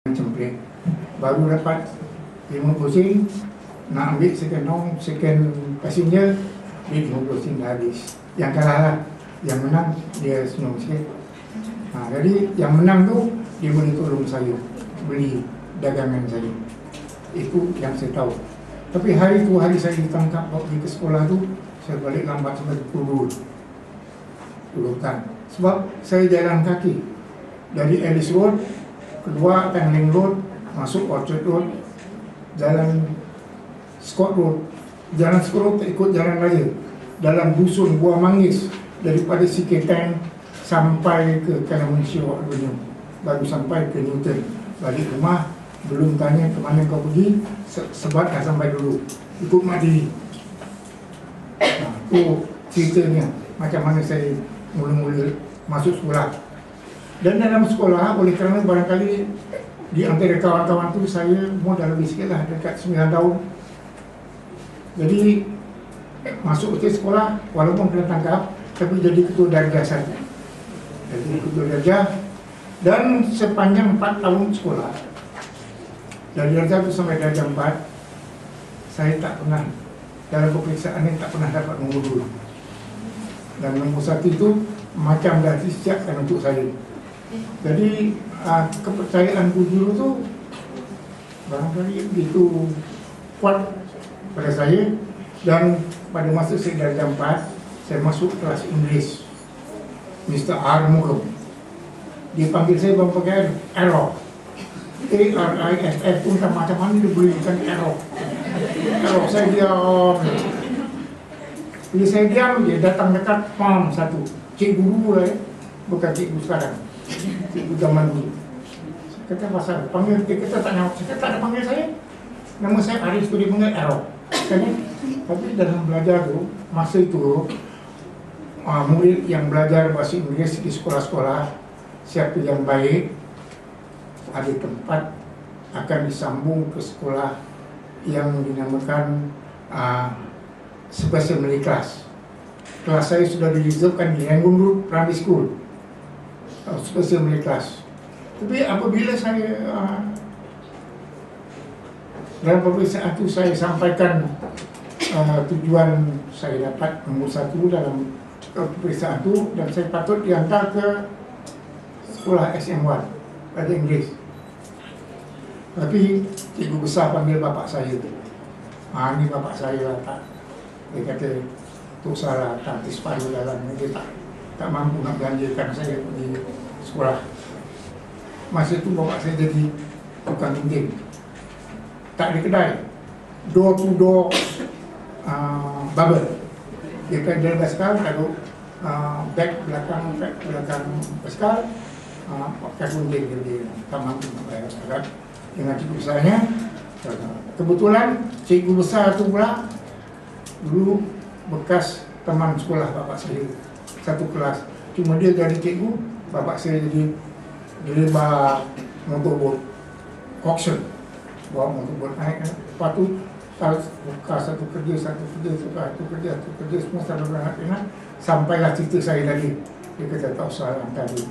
cemplik, baru dapat 50 sen, nak ambil second passenger, dia 50 sen dah habis. Yang kalah lah, yang menang dia senang sikit. Jadi yang menang tu dia boleh tolong saya beli dagangan saya. Itu yang saya tahu. Tapi hari saya ditangkap pergi ke sekolah tu, saya balik lambat sampai 10 kan. Sebab saya jalan kaki dari Ellis Road, kedua Tanglin Road, masuk Orchard Road, jalan Scott Road. Jalan Scott Road ikut jalan raya dalam dusun Buah Manggis, daripada Siketang sampai ke Kalamansi Avenue, baru sampai ke Newton. Balik rumah belum tanya ke mana kau pergi, sebab dah sampai dulu, ikut mak diri. Itu ceritanya macam mana saya mula-mula masuk sekolah. Dan dalam sekolah, oleh kerana barangkali di antara kawan-kawan tu saya umur dah lebih sikit lah, dekat 9 tahun. Jadi masuk ke sekolah, walaupun kena tangkap, tapi jadi ketua darjah saja. Jadi ketua darjah, dan sepanjang 4 tahun sekolah, dari darjah itu sampai darjah 4, saya tak pernah, dalam peperiksaan ini tak pernah dapat nombor 2. Dan nombor 1 itu macam dah disiapkan untuk saya. Jadi kepercayaan guru tu barangkali begitu kuat pada saya. Dan pada masa saya darjah 4, saya masuk kelas Inggeris, Mr. R. Mukum. Dia panggil saya pakai Arrow, A-R-I-F-F pun tak macam mana dia berikan Arrow. Saya diam. Bila saya diam, dia datang dekat pam satu. Cikgu dulu lah, bukan cikgu sekarang, cikgu zaman dulu. Saya kata pasal panggil, dia kata tak nak, saya kata tak ada panggil saya. Nama saya Arif tu, dia panggil Arrow. Tapi dalam belajar tu, masa itu murid yang belajar bahasa Inggeris di sekolah-sekolah, siapa yang baik, ada tempat akan disambung ke sekolah yang dinamakan Special Malay Class. Kelas saya sudah direservekan di Rangoon Road Primary School, Special Malay Class. Tapi apabila saya dalam peperiksaan itu saya sampaikan tujuan saya dapat nombor 1 dalam peperiksaan itu, dan saya patut dihantar ke sekolah SM1 pada Inggeris. Tapi cikgu besar panggil bapak saya tu. Ini bapak saya lah, tak. Dia kata, tu salah, tak separuh dalam. Dia tak mampu nak belanjakan saya pergi sekolah. Masa itu bapak saya jadi tukang tintin. Tak ada kedai, door to door bubble. Dia kan jalan basikal, taruh beg belakang basikal, pakai gunting dia tak mampu nak bayar sekarang. Dengan cikgu besarnya, kebetulan cikgu besar tu pula dulu bekas teman sekolah bapak saya, satu kelas. Cuma dia jadi cikgu, bapak saya jadi driver motorboat auction, bawa motorboat naik. Lepas tu buka satu kerja, semua selalu beranak-anak. Sampailah cerita saya tadi, dia kata tak usah hantar dia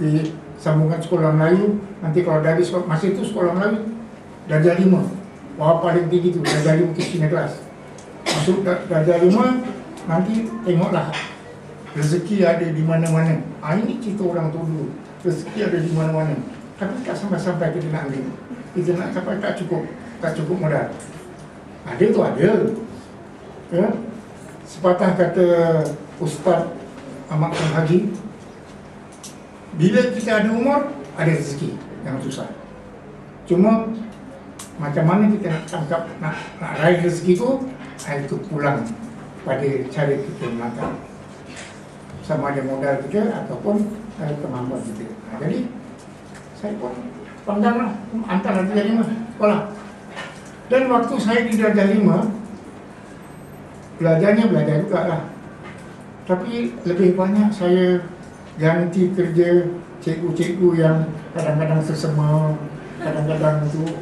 di sambungan sekolah Melayu. Nanti kalau dari sekolah, masa itu sekolah Melayu darjah 5, bawah paling tinggi tu darjah 5 ke sini kelas. Masuk darjah 5, nanti tengoklah rezeki ada di mana-mana. Ini cerita orang tu dulu, rezeki ada di mana-mana. Tapi tak sampai-sampai kita nak ambil, kita nak sampai tak cukup modal. Ada tu ada, ya. Sepatah kata Ustaz Ahmad Haji, bila kita ada umur, ada rezeki yang susah. Cuma macam mana kita nak tangkap, nak raih rezeki itu pulang pada cara kita menangkap, sama ada modal kita ataupun ada kemampuan kita. Jadi saya pun pangganglah antara darjah 5 sekolah. Dan waktu saya di darjah 5, belajar juga lah. Tapi lebih banyak saya ganti kerja cikgu-cikgu yang kadang-kadang sesama, kadang-kadang itu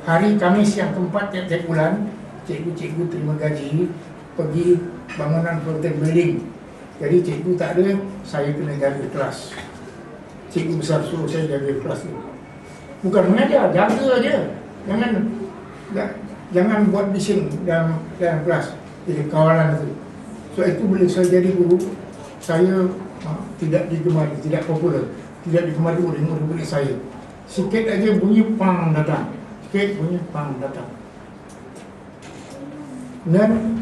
hari Khamis yang keempat tiap-tiap bulan, cikgu-cikgu terima gaji pergi bangunan protek building. Jadi cikgu tak ada, saya kena jaga kelas. cikgu besar suruh saya jaga kelas itu. Bukan mengajar, jaga aja. Jangan buat bising dalam kelas. Jadi kawalan itu. So itu bila saya jadi guru, saya tidak digemari, tidak popular, tidak digemari oleh murid-murid saya. Sikit aja bunyi pang datang, sikit bunyi pang datang. Dan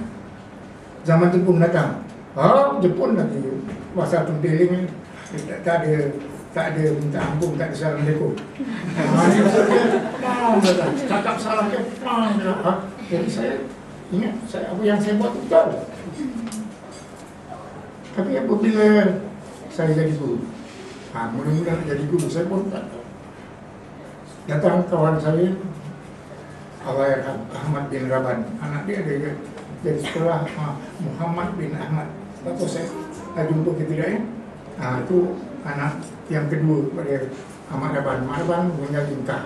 zaman Jepun datang, Jepun lagi masa tempeling tak ada minta ampun, tak ada assalamualaikum. Cakap salah dia, jadi saya ingat apa yang saya buat betul. Tapi apabila saya jadi guru, mula-mula jadi guru saya pun tak tahu. Datang kawan saya, Allahyarham Ahmad bin Raban, anak dia ada dari sekolah Muhammad bin Ahmad. Atau saya jumpa ketidaknya, itu anak yang kedua pada Ahmad Raban. Ahmad Raban meninggal tingkah.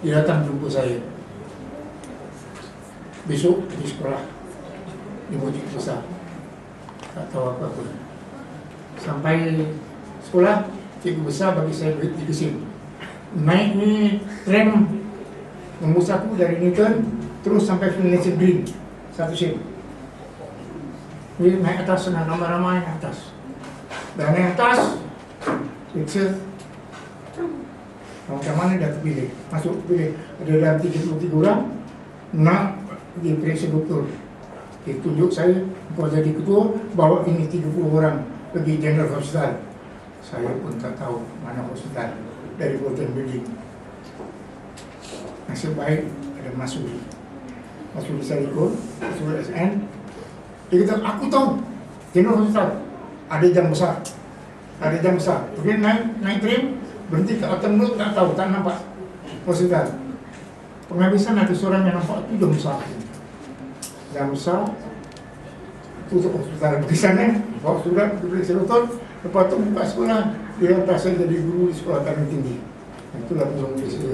Dia datang jumpa saya. Besok di sekolah, di Mojik Besar. Tak tahu apa-apa. Sampai sekolah, cikgu besar bagi saya duit 3 sen. Naik ni tram memusaku dari Newton terus sampai Finlayson Green 1 sen. Jadi naik atas senang ramai-ramai naik atas. Dan naik atas, periksa macam mana dah terpilih. Masuk pilih ada dalam 33 orang nak pergi periksa doktor. Dia tunjuk saya, kau jadi ketua, bawa ini 30 orang pergi General Hospital. Saya pun tak tahu mana hospital dari Bolton Building. Nasib baik ada Masuri Sariko, Masuri SN. Dia kata, aku tahu General Hospital ada jam besar. Ada jam besar. Kemudian naik tram, berhenti ke Autumn Road, tak tahu, tak nampak hospital. Penghabisan ada seorang yang nampak itu jam besar. Jam besar, tutup hospital. Pergi sana, bawa surat, pergi doktor. Lepas tu buka sekolah, dia hantar saya jadi guru di sekolah Tanjung Tinggi. Itulah mula-mula situ.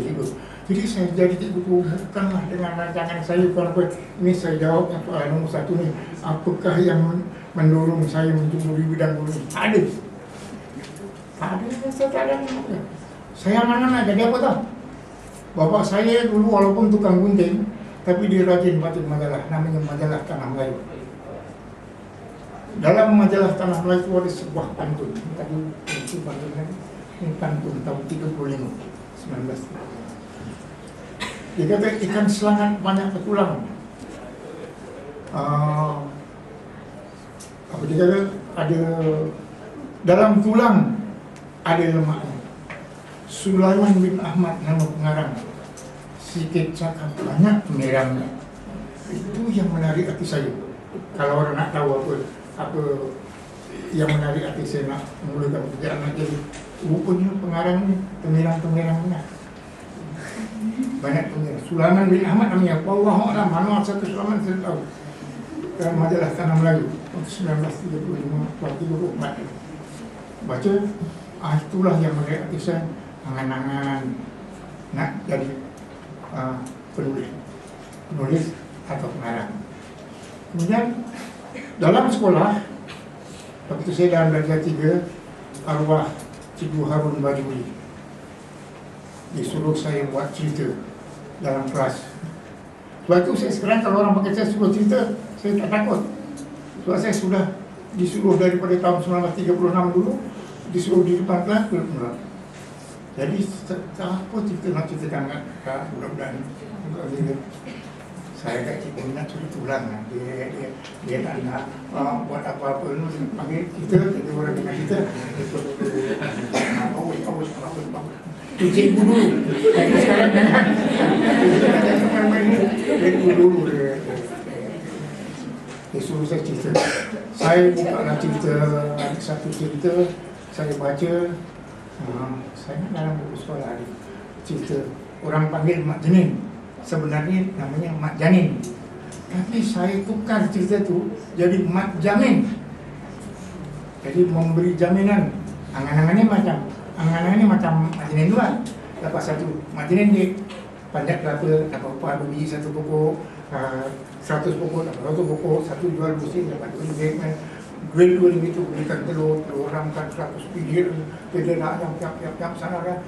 Jadi saya jadi cikgu bukanlah dengan rancangan saya, bukan apa. Ini saya jawab soalan nombor 1 ni. Apakah yang mendorong saya untuk di bidang guru? Ada. Saya tak ada. Saya mana nak jadi apa tau? Bapak saya dulu walaupun tukang gunting, tapi dia rajin baca majalah, namanya majalah Tanah Melayu. Dalam majalah Tanah Melayu itu ada sebuah pantun. Tadi itu pantun lagi. Ini pantun tahun 35, 19. Dia kata ikan selangat banyak bertulang. Apa dia kata? Ada dalam tulang ada lemaknya. Sulaiman bin Ahmad nama pengarang. Sikit cakap banyak merangnya. Itu yang menarik hati saya. Kalau orang nak tahu apa yang menarik hati saya nak memulakan pekerjaan nak jadi, rupanya pengarang ni pemirang-pemirangnya banyak pemirang. Sulaiman bin Ahmad namanya. Wallahualam mana satu Sulaiman saya tahu. Dalam majalah Tanah Melayu 1935 34. Baca, itulah yang menarik hati saya. Angan-angan nak jadi penulis atau pengarang. Kemudian dalam sekolah, waktu saya dalam darjah 3, arwah Cikgu Harun Bajuri disuruh saya buat cerita dalam kelas. Sebab itu saya sekarang kalau orang pakai saya suruh cerita, saya tak takut. Sebab saya sudah disuruh daripada tahun 1936 dulu, disuruh di depan kelas, jadi apa cerita nak ceritakan kat budak-budak ni. Saya kat cikgu nak cerita ulang. Dia nak buat apa-apa ni, panggil kita orang dengan kita. Awal. Itu cikgu dulu. Jadi sekarang jangan main cikgu dulu. Dia suruh saya cerita. Saya bukanlah cerita, satu cerita saya baca. Saya dalam buku sekolah ada cerita orang panggil Mak Janin, sebenarnya namanya Mak Janin, tapi saya tukar cerita tu jadi Mak Jamin. Jadi memberi jaminan. Angan-angannya macam Mak Janin juga. Lepas satu Mak Janin dia panjat kelapa, dapat upah 2 biji 1 pokok, 100 pokok, dapat 100 pokok, 1 jual busi dapat 2 duit. duel-duel gitu, belikan telur, telur orang kan 100 biji, tidak yang tiap-tiap sana kan.